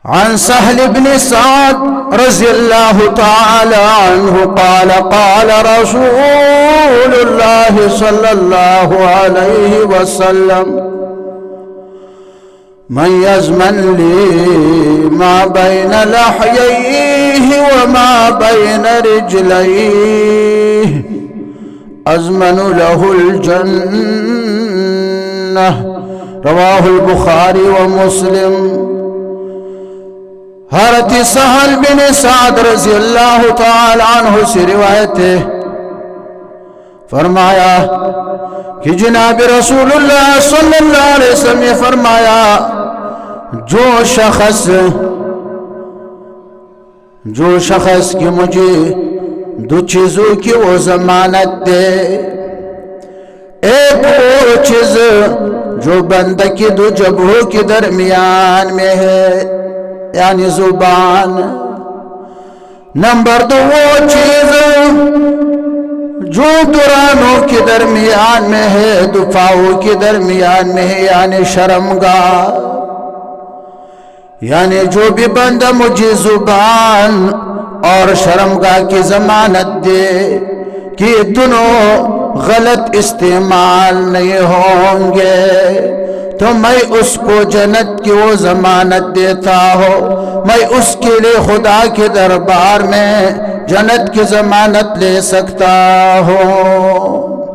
عن سهل بن سعد رضي الله تعالى عنه قال قال رسول الله صلى الله عليه وسلم من يزمن لي ما بين لحييه وما بين رجليه أزمن له الجنة رواه البخاري ومسلم. حضرت سہل بن سعد رضی اللہ تعالی عنہ سے روایت ہے، فرمایا کہ جناب رسول اللہ صلی اللہ علیہ وسلم نے فرمایا جو شخص کی مجھے دو چیزوں کی وہ ضمانت دے، ایک وہ چیز جو بندہ کی دو جبہوں کے درمیان میں ہے یعنی زبان، نمبر دو وہ چیز جو دورانوں کے درمیان میں ہے، دفاعوں کے درمیان میں ہے یعنی شرمگاہ. یعنی جو بھی بندہ مجھے زبان اور شرمگاہ کی ضمانت دے کہ یہ دونوں غلط استعمال نہیں ہوں گے تو میں اس کو جنت کی وہ ضمانت دیتا ہوں، میں اس کے لیے خدا کے دربار میں جنت کی ضمانت لے سکتا ہوں.